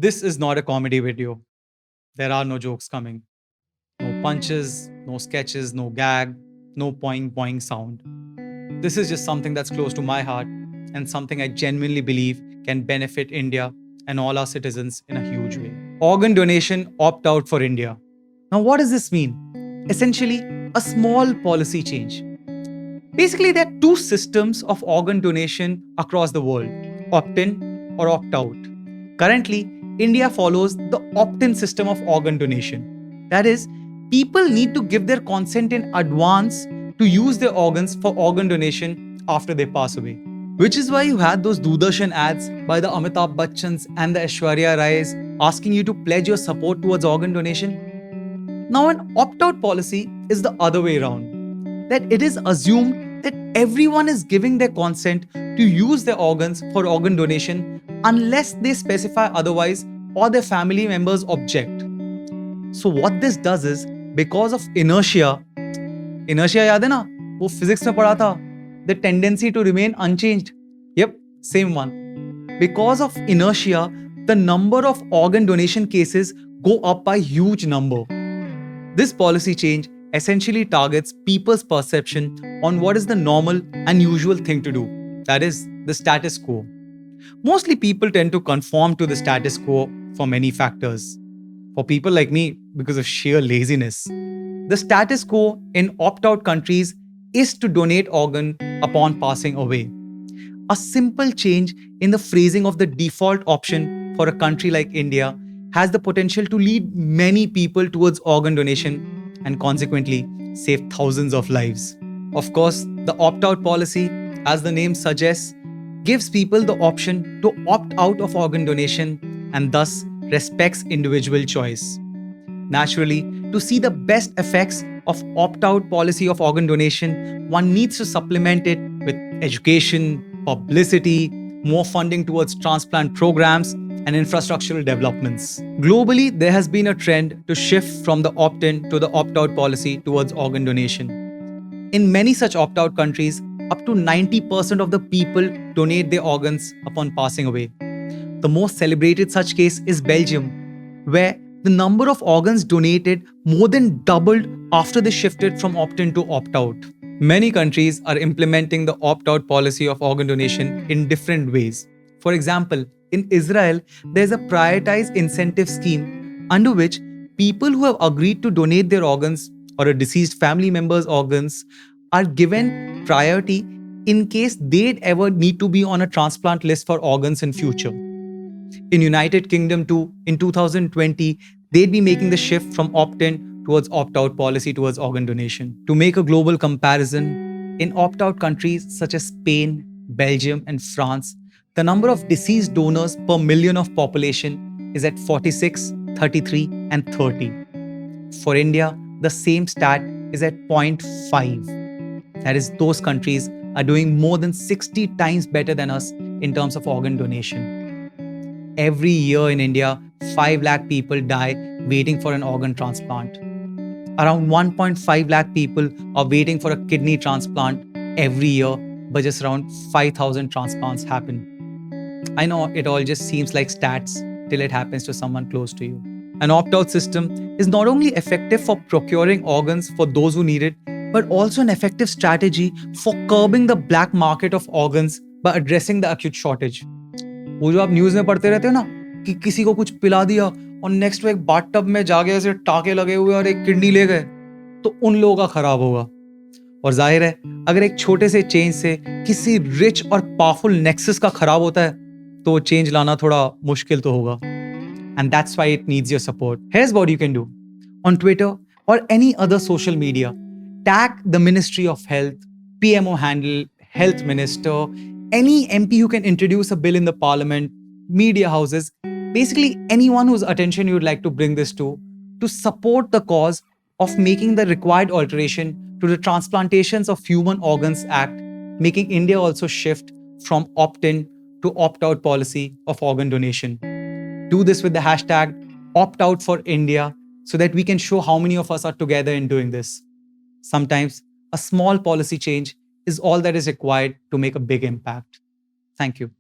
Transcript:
This is not a comedy video. There are no jokes coming. No punches, no sketches, no gag, no poing poing sound. This is just something that's close to my heart and something I genuinely believe can benefit India and all our citizens in a huge way. Organ donation opt out for India. Now, what does this mean? Essentially, a small policy change. Basically, there are two systems of organ donation across the world, opt in or opt out. Currently, India follows the opt in system of organ donation. That is, people need to give their consent in advance to use their organs for organ donation after they pass away. Which is why you had those Doordarshan ads by the Amitabh Bachchans and the Aishwarya Rais asking you to pledge your support towards organ donation. Now, an opt out policy is the other way around. That it is assumed that everyone is giving their consent to use their organs for organ donation unless they specify otherwise or their family members object. So what this does is, because of inertia याद है ना, वो physics में पढ़ा था, the tendency to remain unchanged. Yep, same one. Because of inertia, the number of organ donation cases go up by huge number. This policy change essentially targets people's perception on what is the normal and usual thing to do. That is, the status quo. Mostly people tend to conform to the status quo for many factors. For people like me, because of sheer laziness. The status quo in opt-out countries is to donate organ upon passing away. A simple change in the phrasing of the default option for a country like India has the potential to lead many people towards organ donation and consequently save thousands of lives. Of course, the opt-out policy, as the name suggests, gives people the option to opt out of organ donation and thus respects individual choice. Naturally, to see the best effects of opt-out policy of organ donation, one needs to supplement it with education, publicity, more funding towards transplant programs, and infrastructural developments. Globally, there has been a trend to shift from the opt-in to the opt-out policy towards organ donation. In many such opt-out countries, up to 90% of the people donate their organs upon passing away. The most celebrated such case is Belgium, where the number of organs donated more than doubled after they shifted from opt-in to opt-out. Many countries are implementing the opt-out policy of organ donation in different ways. For example, in Israel, there is a prioritized incentive scheme under which people who have agreed to donate their organs or a deceased family member's organs are given priority in case they'd ever need to be on a transplant list for organs in future. In United Kingdom too, in 2020, they'd be making the shift from opt-in towards opt-out policy towards organ donation. To make a global comparison, in opt-out countries such as Spain, Belgium, and France, the number of deceased donors per million of population is at 46, 33, and 30. For India, the same stat is at 0.5. That is, those countries are doing more than 60 times better than us in terms of organ donation. Every year in India, 5 lakh people die waiting for an organ transplant. Around 1.5 lakh people are waiting for a kidney transplant every year, but just around 5,000 transplants happen. I know it all just seems like stats till it happens to someone close to you. An opt-out system is not only effective for procuring organs for those who need it, but also an effective strategy for curbing the black market of organs by addressing the acute shortage. वो जो आप news में पढ़ते रहते हो ना कि किसी को कुछ पिला दिया और नेक्स्ट वो एक बाथटब में जाके ऐसे टाके लगे हुए और एक किडनी ले गए, तो उन लोगों का खराब होगा. और जाहिर है, अगर एक छोटे से चेंज से किसी रिच और पावरफुल नेक्सस का खराब होता है, तो चेंज लाना थोड़ा मुश्किल तो होगा. And that's why it needs your support. Here's what you can do. On Twitter or any other social media, tag the Ministry of Health, PMO handle, Health Minister, any MP who can introduce a bill in the parliament, media houses, basically anyone whose attention you would like to bring this to support the cause of making the required alteration to the Transplantations of Human Organs Act, making India also shift from opt-in to opt-out policy of organ donation. Do this with the hashtag #OptOutForIndia so that we can show how many of us are together in doing this. Sometimes a small policy change is all that is required to make a big impact. Thank you.